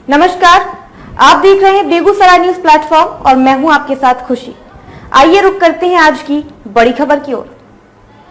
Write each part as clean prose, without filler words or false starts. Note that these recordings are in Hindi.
नमस्कार, आप देख रहे हैं बेगूसराय न्यूज प्लेटफॉर्म और मैं हूं आपके साथ खुशी। आइए रुक करते हैं आज की बड़ी खबर की ओर।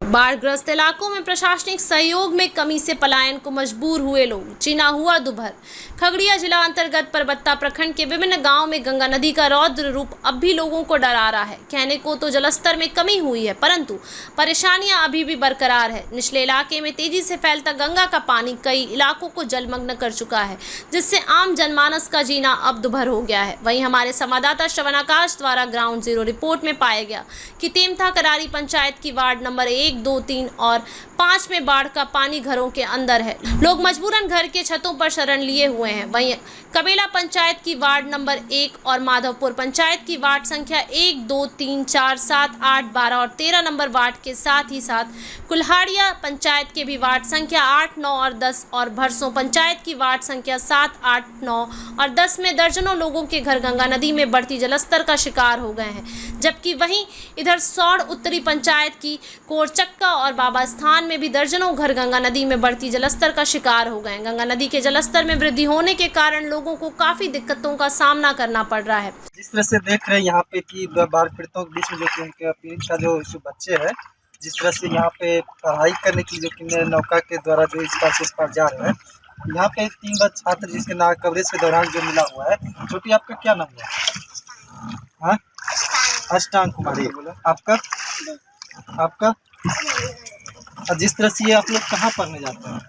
बाढ़ग्रस्त इलाकों में प्रशासनिक सहयोग में कमी से पलायन को मजबूर हुए लोग, चिन्हा हुआ दोपहर। खगड़िया जिला अंतर्गत परबत्ता प्रखंड के विभिन्न गांव में गंगा नदी का रौद्र रूप अब भी लोगों को डरा रहा है। कहने को तो जलस्तर में कमी हुई है, परंतु परेशानियां अभी भी बरकरार है। निचले इलाके में तेजी से फैलता गंगा का पानी कई इलाकों को जलमग्न कर चुका है, जिससे आम जनमानस का जीना अब दुभर हो गया है। वहीं हमारे संवाददाता श्रवण आकाश द्वारा ग्राउंड जीरो रिपोर्ट में पाया गया कि तेमथा करारी पंचायत की वार्ड नंबर 1, 2, 3 और 5 में बाढ़ का पानी घरों के अंदर है। लोग मजबूरन घर के छतों पर शरण लिए हुए हैं। वहीं कबेला पंचायत की वार्ड नंबर 1 और माधवपुर पंचायत की वार्ड संख्या 1, 2, 3, 4, 7, 8, 12 और 13 नंबर वार्ड के साथ ही साथ कुल्हाड़िया पंचायत के भी वार्ड संख्या 8, 9 और 10 और भरसों पंचायत की वार्ड संख्या 7, 8, 9 और 10 में दर्जनों लोगों के घर गंगा नदी में बढ़ती जलस्तर का शिकार हो गए हैं। जबकि वहीं इधर सौड़ उत्तरी पंचायत की कोरचक्का और बाबा स्थान में भी दर्जनों घर गंगा नदी में बढ़ती जलस्तर का शिकार हो गए। गंगा नदी के जलस्तर में वृद्धि होने के कारण लोगों को काफी दिक्कतों का सामना करना पड़ रहा है। जिस तरह से देख रहे हैं यहाँ पे कि बाढ़ पीड़ितों के बीच में जो कि उनके पीड़ित का जो बच्चे हैं, जिस तरह से यहाँ पे पढ़ाई करने के लिए जो कि नौका के द्वारा जो इस पार से उस पार जा रहे हैं, यहाँ पे 3 बच्चे छात्र जिसके नाम कवरेज के दौरान जो मिला हुआ है। छोटी, आपका क्या नाम है? हाँ, अष्टांग कुमारी। आपका जिस तरह से ये आप लोग कहाँ पढ़ने जाते हैं?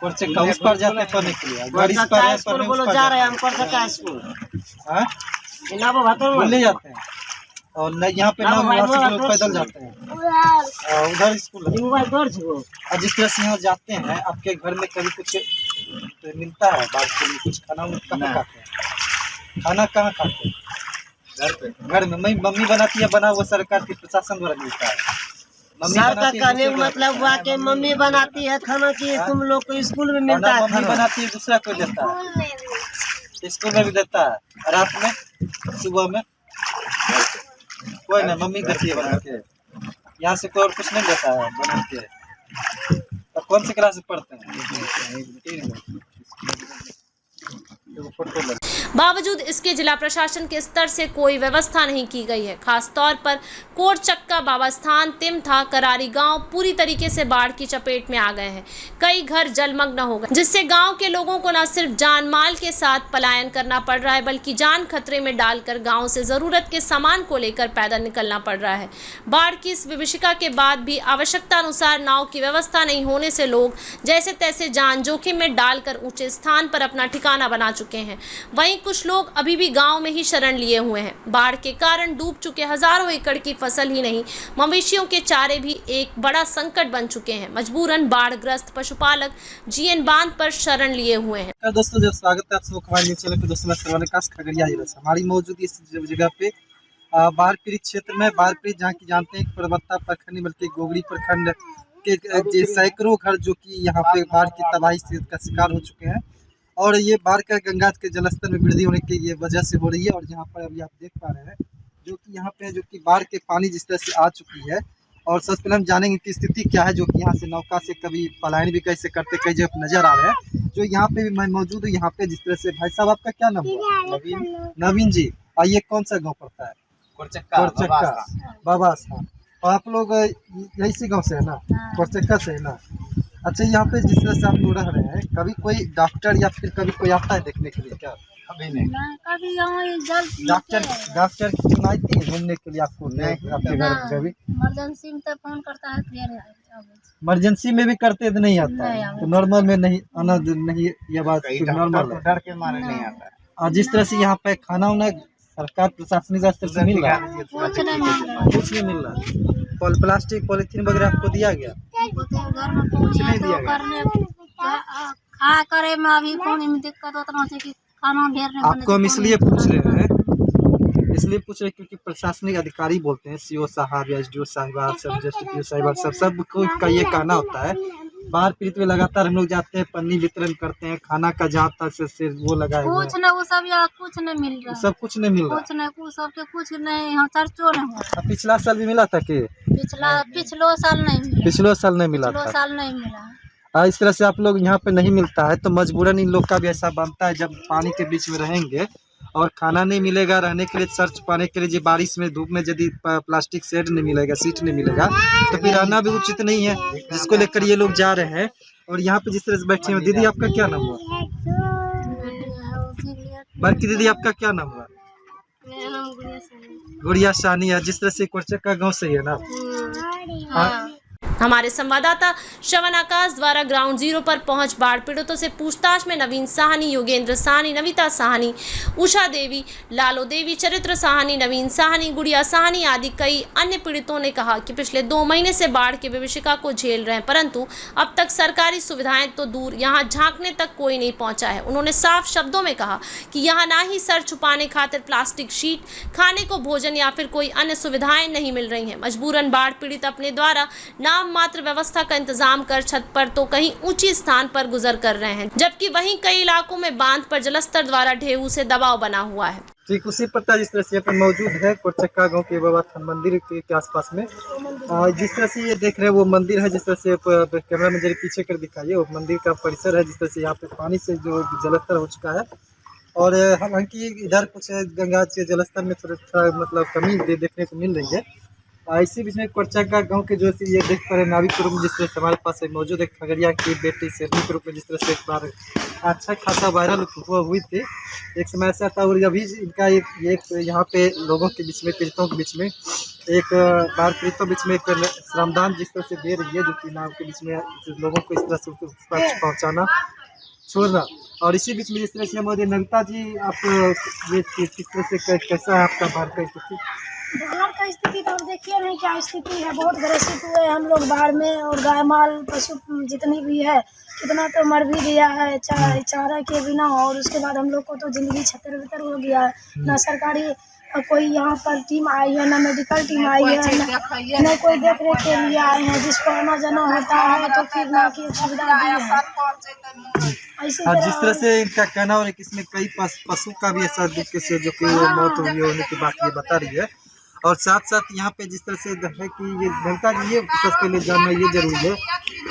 कोरचक्का उस पर जाते हैं पढ़ने के लिए, गाड़ी पर जा रहे हैं हम कोरचक्का स्कूल। हाँ, बोलने जाते हैं और न यहाँ पे ना लोग पैदल जाते हैं उधर स्कूल है। और जिस तरह से यहाँ जाते हैं, आपके घर में कभी कुछ मिलता है बाढ़ के लिए? कुछ खाना कहाँ खाते हैं? खाना कहाँ खाते हैं? घर में मम्मी बनाती है, बना वो सरकार की प्रशासन द्वारा मिलता है। सर का कहने का मतलब हुआ कि मम्मी बनाती है खाना की तुम लोग को स्कूल में मिलता है। मम्मी बनाती है, दूसरा कोई देता है, स्कूल में भी देता है। रात में, सुबह में कोई नहीं, मम्मी देती है बना के। यहाँ से कोई और कुछ नहीं देता है बना के। और कौन से क्लास में पढ़ते हैं? बावजूद इसके जिला प्रशासन के स्तर से कोई व्यवस्था नहीं की गई है। खास तौर पर कोरचक्का, बाबा स्थान, तेमथा, करारी गांव पूरी तरीके से बाढ़ की चपेट में आ गए हैं। कई घर जलमग्न हो गए, जिससे गांव के लोगों को न सिर्फ जान माल के साथ पलायन करना पड़ रहा है, बल्कि जान खतरे में डालकर गांव से जरूरत के सामान को लेकर पैदल निकलना पड़ रहा है। बाढ़ की इस विभीषिका के बाद भी आवश्यकता अनुसार नाव की व्यवस्था नहीं होने से लोग जैसे तैसे जान जोखिम में डालकर ऊंचे स्थान पर अपना ठिकाना बना चुके हैं। वहीं कुछ लोग अभी भी गांव में ही शरण लिए हुए हैं। बाढ़ के कारण डूब चुके हजारों एकड़ की फसल ही नहीं, मवेशियों के चारे भी एक बड़ा संकट बन चुके हैं। मजबूरन बाढ़ग्रस्त पशुपालक जीएन बांध पर शरण लिए हुए हैं। दोस्तों, जब स्वागत है आप सबको हमारे न्यूज़ चैनल पे। दोस्तों, मैं श्रवण आकाश खगड़िया जिला से। हमारी मौजूदगी इस जगह पे बाढ़ पीड़ित क्षेत्र में, बाढ़ पीड़ित जहाँ की जानते हैं परबत्ता प्रखंड बल्कि गोगड़ी प्रखंड के सैकड़ों घर जो कि यहाँ पे बाढ़ की तबाही से का शिकार हो चुके हैं। और ये बाढ़ का गंगा के जलस्तर में वृद्धि होने की ये वजह से हो रही है। और यहाँ पर अभी आप देख पा रहे हैं जो कि यहाँ पे जो कि बाढ़ के पानी जिस तरह से आ चुकी है। और सबसे पहले हम जानेंगे कि स्थिति क्या है, जो कि यहाँ से नौका से कभी पलायन भी कैसे करते कई जगह नजर आ रहे हैं। जो यहाँ पे भी मैं मौजूद हूँ, यहाँ पे जिस तरह से भाई साहब, आपका क्या नाम है? नवीन जी। ये कौन सा गाँव पड़ता है? कोरचक्का, बाबा स्थान। और आप लोग यही से गाँव से है ना? कोरचक्का से है ना? अच्छा, यहाँ पे जिस तरह से आप लोग रह रहे हैं, कभी कोई डॉक्टर या फिर कभी कोई आता है देखने के लिए क्या? कभी नहीं। कभी यहाँ डॉक्टर की टीम आई थी घूमने के लिए आपको? नहीं, आपके घर कभी इमरजेंसी में तो फोन करता है, इमरजेंसी में भी करते तो नहीं आता है, तो नॉर्मल में नहीं आना नहीं, ये बात नॉर्मल है, डर के मारे नहीं आता है। और जिस तरह से यहाँ पे खाना उना सरकार प्रशासनिक स्तर से मिल रहा है? कुछ नहीं मिल रहा। प्लास्टिक पॉलीथीन वगैरह आपको दिया गया? कुछ नहीं दिया गया। खा करे में अभी पानी में दिक्कत उतना है कि खाना ढेर नहीं। आपको हम इसलिए पूछ रहे हैं क्योंकि प्रशासनिक अधिकारी बोलते हैं, सीओ साहब या एसडीओ साहिबा, सब जस्टिस साहिबा, सब का ये कहना होता है बाढ़ पीड़ित में लगातार हम लोग जाते हैं, पन्नी वितरण करते हैं, खाना का जाता से वो लगाए हुए कुछ नहीं, वो सब यहाँ कुछ नहीं मिल रहा, सब कुछ नहीं मिल रहा, कुछ नहीं, कुछ सबके कुछ नहीं, यहाँ चर्चो नहीं हुआ। पिछला साल भी मिला था कि? पिछलो साल नहीं मिला, पिछलो साल नहीं मिला था। साल नहीं मिला। इस तरह से आप लोग यहाँ पे नहीं मिलता है तो मजबूरन इन लोग का भी ऐसा बनता है, जब पानी के बीच में रहेंगे और खाना नहीं मिलेगा, रहने के लिए सर्च पाने के लिए, बारिश में धूप में यदि प्लास्टिक शेड नहीं मिलेगा, सीट नहीं मिलेगा तो फिर रहना भी उचित नहीं है, जिसको लेकर ये लोग जा रहे हैं। और यहाँ पे जिस तरह से बैठे हैं, दीदी आपका क्या नाम हुआ? बड़की दीदी आपका क्या नाम हुआ? गुड़िया सानी है। जिस तरह से कोरचक्का गाँव से है ना? हाँ। हमारे संवाददाता श्रवण आकाश द्वारा ग्राउंड जीरो पर पहुंच बाढ़ पीड़ितों से पूछताछ में नवीन साहनी, योगेंद्र साहनी, नविता साहनी, उषा देवी, लालो देवी, चरित्र साहनी, नवीन साहनी, गुड़िया साहनी आदि कई अन्य पीड़ितों ने कहा कि पिछले 2 महीने से बाढ़ की विभीषिका को झेल रहे हैं, परंतु अब तक सरकारी सुविधाएं तो दूर, यहां झांकने तक कोई नहीं पहुंचा है। उन्होंने साफ शब्दों में कहा कि यहाँ ना ही सर छुपाने खातिर प्लास्टिक शीट, खाने को भोजन या फिर कोई अन्य सुविधाएं नहीं मिल रही हैं। मजबूरन बाढ़ पीड़ित अपने द्वारा नाम मात्र व्यवस्था का इंतजाम कर छत पर तो कहीं ऊंची स्थान पर गुजर कर रहे हैं, जबकि वहीं कई इलाकों में बांध पर जलस्तर द्वारा ढेऊ से दबाव बना हुआ है। ठीक उसी प्रकार जिस तरह से यहाँ पे मौजूद है कोरचक्का गांव के बाबा थान मंदिर के आसपास में, जिस तरह से ये देख रहे हैं वो मंदिर है, जिस तरह से कैमरा में जरा पीछे कर दिखाइए, वो मंदिर का परिसर है। जिस तरह से यहाँ पे पानी से जो जलस्तर हो चुका है, और हालांकि इधर कुछ गंगा के जलस्तर में थोड़ा मतलब कमी देखने को मिल रही है। इसी बीच में कोरचक्का गांव के जो ये देख पा रहे नाविक के रूप में जिस तरह से हमारे पास मौजूद है खगड़िया की बेटी शेरनी के रूप में, जिस तरह से एक बार अच्छा खासा वायरल हुई थी, एक समय ऐसा था। और अभी इनका एक यहाँ पे लोगों के बीच में, पीड़ितों के बीच में, एक बार पीड़ितों बीच में एक श्रमदान जिस तरह से दे रही है, जो कि नाव के बीच में लोगों को इस तरह से पहुँचाना, छोड़ना। और इसी बीच में जिस तरह से हमारे नविता जी, आप ये किस तरह से कैसा है आपका बाढ़ का स्थिति? बाढ़ का स्थिति तो आप देखिए नहीं क्या स्थिति है, बहुत ग्रसित हुए हम लोग बाढ़ में। और गाय माल पशु जितनी भी है कितना तो मर भी गया है चारा के बिना। और उसके बाद हम लोग को तो ज़िंदगी छतर-बितर हो गया है। ना सरकारी कोई यहाँ पर टीम आई है, ना मेडिकल टीम आई है, ना कोई देख रेख के लिए आए हैं। जिसको आना जाना होता है तो फिर ना की सुविधा दी है। जिस तरह से इनका कहना हो रहा है कि इसमें कई पशु का भी ऐसा दुख से जो कि मौत हुई होने की बात ये बता रही है। और साथ साथ यहाँ पे जिस तरह से है कि ये जनता जी, ये सबसे पहले जानना ये जरूरी है,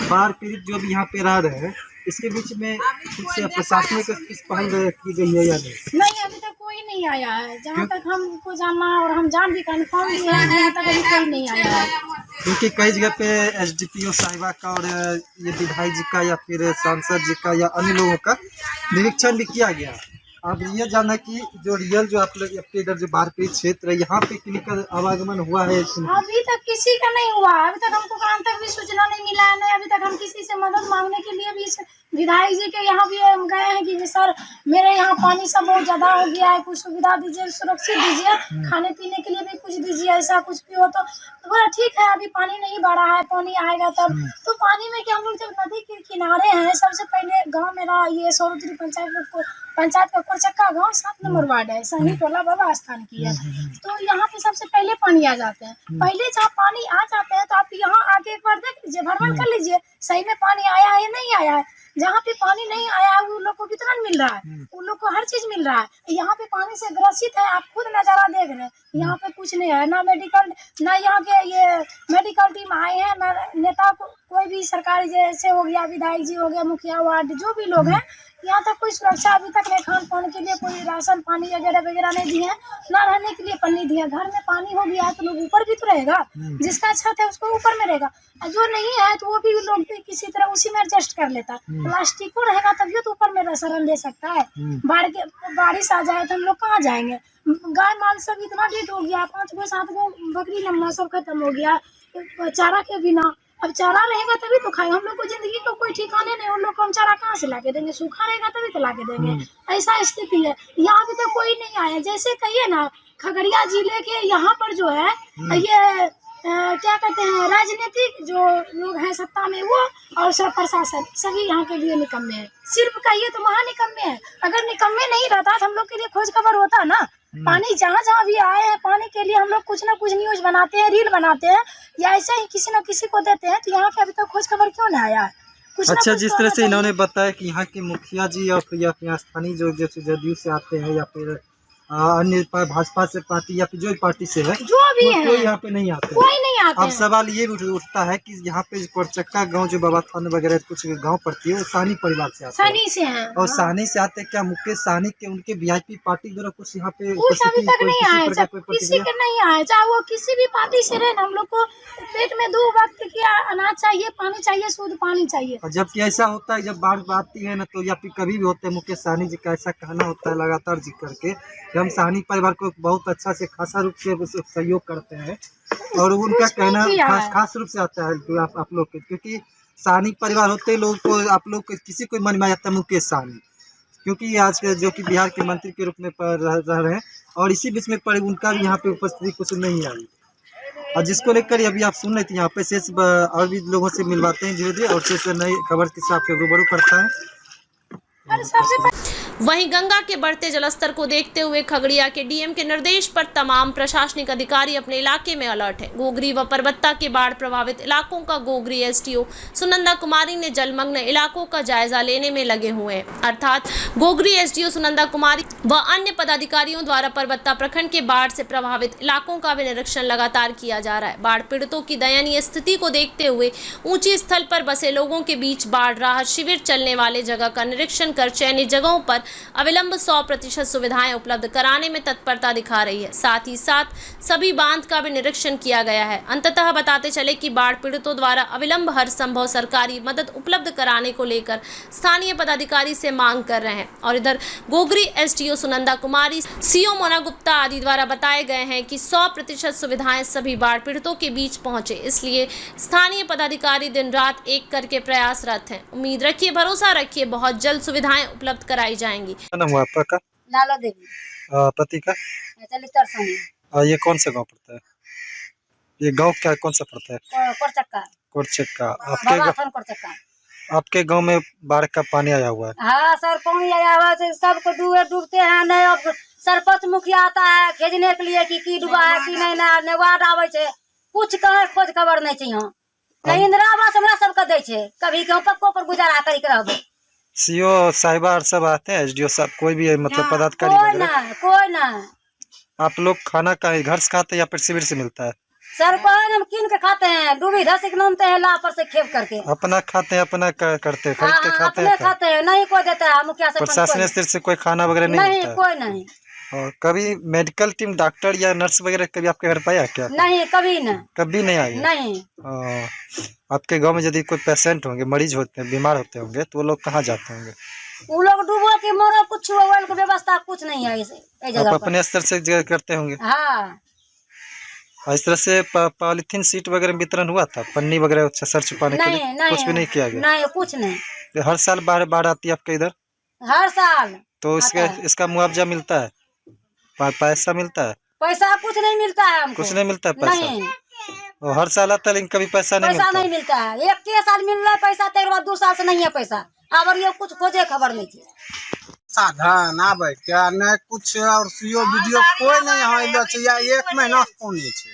बाढ़ पीड़ित जो भी यहाँ पे रह रहे हैं, इसके बीच में कुछ प्रशासनिक किस पहल की गई है या नहीं? अभी तक कोई नहीं आया है, जहाँ तक हमको जानना, और हम जान भी कन्फर्म भी है, यहाँ तक अभी कोई नहीं आया है। क्योंकि कई जगह पे SDPO साहिबा का और ये विधायक जी का या फिर सांसद जी का या अन्य लोगों का निरीक्षण भी किया गया। आप ये जानना कि जो रियल जो आप लोग आपके इधर जो बाढ़ पीड़ित क्षेत्र है, यहाँ पे क्लिनिकल आवागमन हुआ है? अभी तक किसी का नहीं हुआ। अभी तक हमको कहाँ तक भी सूचना नहीं मिला है। नहीं, अभी तक हम किसी से मदद मांगने के लिए भी विधायक जी के यहाँ भी हम गए हैं कि सर मेरे यहाँ पानी सब बहुत ज़्यादा हो गया है, कुछ सुविधा दीजिए, सुरक्षित दीजिए, खाने पीने के लिए भी कुछ दीजिए, ऐसा कुछ भी हो तो बोला ठीक है, अभी पानी नहीं बढ़ा है, पानी आएगा तब। तो पानी में कि हम लोग जब नदी के किनारे हैं, सबसे पहले गाँव मेरा ये सौरद्री पंचायत का कोरचक्का गाँव 7 नंबर वार्ड है, सही टोला बाबा स्थान की है। तो यहाँ पे सबसे पहले पानी आ जाते हैं। पहले जहाँ पानी आ जाते हैं तो आप यहाँ आके एक बार देख लीजिए, भ्रमण कर लीजिए, सही में पानी आया है या नहीं आया है। जहाँ पे पानी नहीं आया है उन लोग को कितना मिल रहा है, उन लोग को हर चीज मिल रहा है। यहाँ पे पानी से ग्रसित है, आप खुद नजारा देख रहे हैं। यहाँ पे कुछ नहीं है, ना मेडिकल, ना यहाँ के ये मेडिकल टीम आए हैं, ना नेता कोई भी सरकारी, जैसे हो गया विधायक जी हो गया, मुखिया वार्ड जो भी लोग हैं, यहाँ तक कोई सुरक्षा अभी तक नहीं। खान पान के लिए कोई राशन पानी वगैरह नहीं दिए, ना रहने के लिए पन्नी दिया। घर में पानी हो गया है तो लोग ऊपर भी तो रहेगा, जिसका छत है उसको ऊपर में रहेगा, जो नहीं है तो वो भी लोग किसी तरह उसी में एडजस्ट कर लेता है। प्लास्टिक को रहेगा तभी तो ऊपर में शरण ले सकता है। बारिश आ जाए तो हम लोग कहाँ जाएंगे? गाय माल सब इतना डेट हो गया, 5 गो 7 गो बकरी लम्बा सब खत्म हो गया चारा के बिना। अब चारा रहेगा तभी तो खाएंगे। हम लोग को जिंदगी को कोई ठिकाने नहीं, उन लोग को हम चारा कहाँ से लाके देंगे? सूखा रहेगा तभी तो लाके देंगे। ऐसा स्थिति है। यहाँ भी तो कोई नहीं आया। जैसे कहिए ना खगड़िया जिले के यहाँ पर जो है ये क्या कहते हैं, राजनीतिक जो लोग हैं सत्ता में वो और सब प्रशासन सभी यहाँ के लिए निकम्मे हैं। सिर्फ कहिए तो वहाँ निकम्मे हैं। अगर निकम्मे नहीं रहता तो हम लोग के लिए खोज खबर होता ना। पानी जहाँ जहाँ भी आए हैं पानी के लिए हम लोग कुछ ना कुछ न्यूज बनाते हैं, रील बनाते हैं या ऐसे ही किसी न किसी को देते हैं। तो यहाँ के अभी तक खोज खबर क्यों नहीं आया है? अच्छा, जिस तरह से इन्होंने बताया कि यहाँ के मुखिया जी और फिर या स्थानीय जो जदयू से आते हैं या फिर अन्य भाजपा से पार्टी या फिर जो भी पार्टी से है, जो भी है कोई यहाँ पे नहीं आते। कोई नहीं आते अब हैं। सवाल ये उठता है कि यहाँ पे कोरचक्का गांव जो बाबा थान वगैरह कुछ गांव पड़ती है वो साहनी परिवार से आते हैं सनी से हैं। और साहनी से आते हैं। क्या मुकेश साहनी के उनके वीआईपी पार्टी द्वारा कुछ यहाँ पे कुछ अभी तक नहीं आए, प्रकार चाहे कोई किसी के नहीं आए, चाहे वो किसी भी पार्टी से रहे। हम लोग को पेट में 2 वक्त की अनाज चाहिए, पानी चाहिए, शुद्ध पानी चाहिए। और जबकि ऐसा होता है जब बाढ़ आती है ना, तो या फिर कभी भी होता है, मुकेश साहनी जी का ऐसा कहना होता है लगातार जिक्र करके कि हम साहनी परिवार को बहुत अच्छा से खासा रूप से सहयोग करते हैं और उनका कुछ नहीं कहना किया है। खास रूप से आता है कि आप लोग के, क्योंकि साहनी परिवार होते लोग को आप लोग को किसी को मन में आ जाता है मुकेश साहनी, क्योंकि आज के जो कि बिहार के मंत्री के रूप में रह रहे हैं और इसी बीच में उनका भी यहाँ पे उपस्थिति कुछ नहीं आई। और जिसको लेकर अभी आप सुन रहे थे यहाँ पे शेष और भी लोगों से मिलवाते हैं धीरे धीरे और शेष नई खबर के साथ आपके रूबरू करता है। वहीं गंगा के बढ़ते जलस्तर को देखते हुए खगड़िया के डीएम के निर्देश पर तमाम प्रशासनिक अधिकारी अपने इलाके में अलर्ट हैं। गोगरी व परबत्ता के बाढ़ प्रभावित इलाकों का गोगरी एसडीओ सुनंदा कुमारी ने जलमग्न इलाकों का जायजा लेने में लगे हुए हैं। अर्थात गोगरी एसडीओ सुनंदा कुमारी व अन्य पदाधिकारियों द्वारा परबत्ता प्रखंड के बाढ़ से प्रभावित इलाकों का भी निरीक्षण लगातार किया जा रहा है। बाढ़ पीड़ितों की दयनीय स्थिति को देखते हुए ऊंची स्थल पर बसे लोगों के बीच बाढ़ राहत शिविर चलने वाले जगह का निरीक्षण कर चयनित जगहों पर अविलंब 100% सुविधाएं उपलब्ध कराने में तत्परता दिखा रही है। साथ ही साथ सभी बांध का भी निरीक्षण किया गया है। अंततः बताते चले कि बाढ़ पीड़ितों द्वारा अविलंब हर संभव सरकारी मदद उपलब्ध कराने को लेकर स्थानीय पदाधिकारी से मांग कर रहे हैं। और इधर गोगरी एसडीओ सुनंदा कुमारी, सीओ मोना गुप्ता आदि द्वारा बताए गए हैं कि 100% सुविधाएं सभी बाढ़ पीड़ितों के बीच पहुंचे, इसलिए स्थानीय पदाधिकारी दिन रात एक करके प्रयासरत हैं। उम्मीद रखिए, भरोसा रखिए, बहुत जल्द सुविधाएं उपलब्ध कराई जाएंगी। क्या नाम हुआ आपका? लाला देवी पति का? चलितर सनी ये कौन सा गांव पड़ता है? ये गांव क्या कौन सा पड़ता है? कोरचक्का कोरचक्का। बाबा थान कोरचक्का। आपके गांव में बाढ़ का पानी आया हुआ है? हाँ सर, पानी आया हुआ है, सबको डूबते हैं। नहीं अब सरपंच मुखिया आता है भेजने के लिए कि डूबा है कि नहीं ना, नहीं वार्ड आवे छे, कुछ कहे खोज खबर नहीं चाहिए। नहीं इंदिरा आवास हमरा सबके दे छे, कभी कहूँ पक्को पर गुजारा करी के रहबे। सीओ साहिबा सब आते हैं, एसडीओ साहब कोई भी मतलब पदाधिकारी कोई वगैरह? ना, कोई ना। आप लोग खाना का घर से खाते हैं या फिर शिविर से मिलता है? सर कोई हम कीन के खाते हैं, डूबी धस के नामते हैं ला पर से खेप करके। अपना खाते हैं, अपना करते हैं, खरीद के हाँ, खाते अपने हैं? खाते हैं, नहीं कोई देता है मुखिया से। प्रशासन स्तर से कोई खाना वगैरह नहीं नहीं, मिलता है? कोई नहीं। और कभी मेडिकल टीम डॉक्टर या नर्स वगैरह कभी आपके घर पाया क्या? नहीं, कभी नहीं। कभी नहीं आई? नहीं। आपके गांव में यदि कोई पेशेंट होंगे, मरीज होते हैं, बीमार होते होंगे, तो वो लोग कहाँ जाते होंगे? वो लोग डूबो कि मरो, कुछ ओवल की व्यवस्था कुछ नहीं है इस आप जगह पर। अपने स्तर से करते होंगे? हाँ। इस तरह से पॉलिथीन सीट वगैरह वितरण हुआ था, पन्नी वगैरह सर छुपाने के लिए? नहीं, कुछ भी नहीं किया गया? नहीं, कुछ नहीं। हर साल बाढ़ आती है आपके इधर? हर साल। तो इसका मुआवजा मिलता है? पैसा मिलता है? पैसा कुछ नहीं मिलता है हमको। कुछ नहीं मिलता है पैसा? नहीं। और हर साल आता है लेकिन कभी पैसा नहीं पैसा मिलता? नहीं मिलता है। एक के साल मिल रहा है पैसा, तेरे बाद 2 साल से नहीं है पैसा। अब ये कुछ खोजे खबर नहीं थी। साधन आबे क्या नहीं कुछ, और सीओ वीडियो कोई नहीं आइलो छै, या 1 महीना से पानी छै,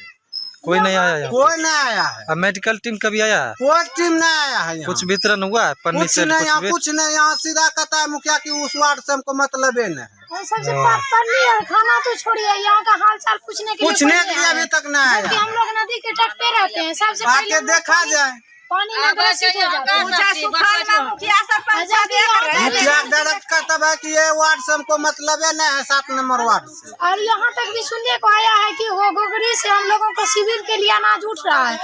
कोई नहीं आया यहाँ? कोई नहीं आया है। अब मेडिकल टीम कभी आया है? कोई टीम नहीं आया है यहाँ। कुछ वितरण हुआ है पन्नी कुछ से? नहीं, यहाँ भी? कुछ नहीं। यहाँ सीधा कहता है मुखिया की उस वार्ड से हमको मतलब नहीं है। और सबसे पन्नी और खाना तो छोड़िए, यहाँ का हाल चाल पूछने के लिए पूछने के लिए अभी तक नहीं आया। जबकि हम लोग नदी के तट पे रहते हैं। सबसे पहले आके देखा जाए। पानी में ग्रसित हो जाते हैं। मुखिया डायरेक्ट कहता है कि ये वार्ड से हमको मतलब नहीं है, 7 नंबर वार्ड से। और यहाँ तक भी सुनने को आया है कि वो गोगरी से हम लोगों को शिविर के लिए अनाज उठ रहा है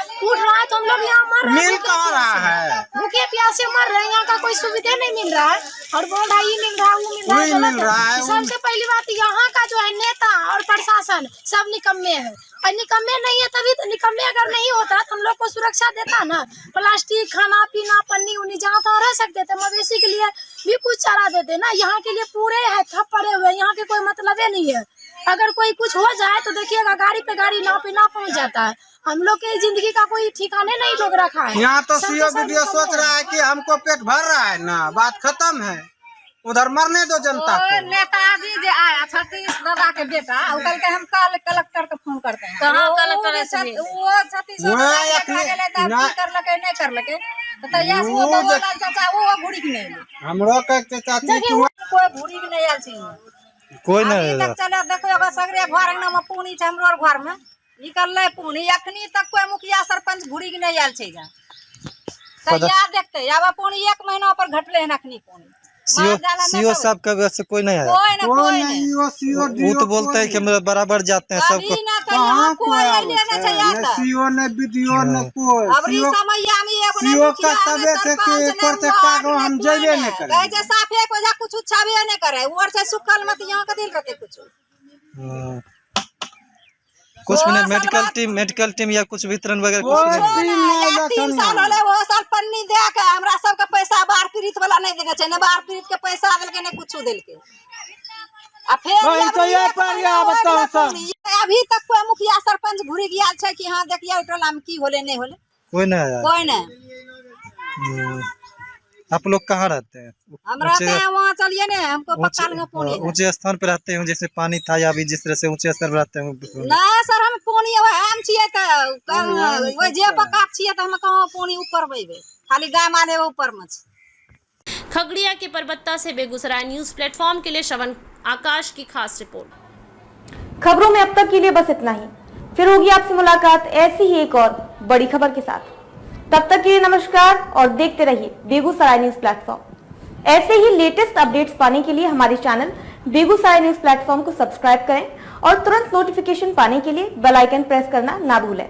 तो हम लोग यहाँ मर रहे हैं। मिल कहाँ रहा है? भूखे प्यासे मर रहे हैं, यहाँ का कोई सुविधा नहीं मिल रहा है। और बोल रहा है ये मिल रहा है, वो मिल रहा है। सबसे पहली बात यहाँ का जो है नेता और प्रशासन सब निकम्मे है। और निकम्मे नहीं है तभी तो, निकम्मे अगर नहीं होता तो हम लोग को सुरक्षा देता ना। प्लास्टिक खाना पीना पन्नी उन्नी जहाँ तहाँ रह सकते थे, मवेशी के लिए भी कुछ चारा देते ना। यहाँ के लिए पूरे है ठप पड़े हुए, यहाँ के कोई मतलब नहीं है। अगर कोई कुछ हो जाए तो देखिएगा गाड़ी पे गाड़ी ना पे ना पहुँच जाता है। हम लोग के जिंदगी का कोई ठिकाने नहीं लोग रखा है। यहाँ तो सीओ वीडियो सोच रहा है कि हमको पेट भर रहा है ना, बात खत्म है, उधर मरने दो जनता को। नेताजी जो आया सतीश दादा के बेटा, कल के हम कल कलेक्टर को फोन करते हैं। कहाँ कलेक्टर है? वो सतीश दादा नहीं कर लगे तो यस वो बोला चाचा वो भूरी के नहीं। हमरो के चाची कोई भूरी के नहीं आल छी। कोई अभी नहीं तक चले देखो एगो सगरे घर अंगना में पानी छै हमरो घर में निकलले पानी अखनी तक कोई मुखिया सरपंच घुरी के नहीं आयल छै जा कहिया देखते अब पानी 1 महीना पर घटले हन अखनी पानी सीओ साहब का वजह से कोई नहीं आया। कोई नहीं वो तो बोलते हैं कि हम बराबर जाते हैं सबको। कभी ना कहीं कोई आइले नहीं छै आता सीओ ने वीडियो ने कोई अबरी समयया में एगो सीओ का तबे थे कि एक और से कागो हम जइबे नहीं करे कहे छै साफे को जा कुछ छाबे नहीं करे और से सुखल मत यहां के दिल रहते कुछ कुछ भी नहीं, मेडिकल टीम या कुछ वितरण वगैरह कुछ नहीं। 3 साल होले वो साल पन्नी दे के हमरा सब के पैसा बाहर पीड़ित वाला नहीं देने छै ने बाहर पीड़ित के पैसा देलके ने कुछ देलके आ फिर तो ये पर या बताओ सब अभी तक कोई मुखिया सरपंच घुरी गया छै कि हां देखिए टोला में की होले नहीं होले कोई नहीं आया। कोई नहीं आप लोग कहाँ रहते हैं? हम रहते हैं वहाँ चलिए ना हमको पक्का लगा पानी ऊंचे स्थान पे रहते हैं जैसे पानी था या अभी जिस तरह से ऊंचे स्तर पे रहते हैं। ना सर हम पानी हम छिए त वो जे पक्का छिए त हम कहां पानी ऊपर बेबे खाली गाय माने ऊपर में। खगड़िया के परबत्ता से बेगूसराय न्यूज प्लेटफॉर्म के लिए श्रवण आकाश की खास रिपोर्ट। खबरों में अब तक के लिए बस इतना ही, फिर होगी आपसे मुलाकात ऐसी ही एक और बड़ी खबर के साथ। तब तक के लिए नमस्कार और देखते रहिए बेगूसराय न्यूज प्लेटफॉर्म। ऐसे ही लेटेस्ट अपडेट्स पाने के लिए हमारे चैनल बेगूसराय न्यूज प्लेटफॉर्म को सब्सक्राइब करें और तुरंत नोटिफिकेशन पाने के लिए बेल आइकन प्रेस करना ना भूलें।